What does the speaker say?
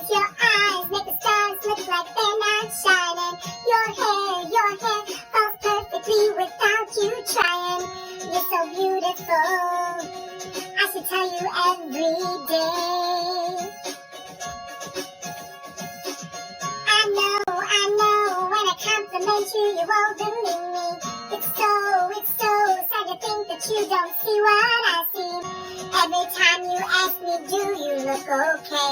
your eyes make the stars look like they're not shining. Your hair falls perfectly without you trying. You're so beautiful, I should tell you every day. I know, when I compliment you, you overmean me. It's so sad to think that you don't see what I see. Every time you ask me, do you look okay?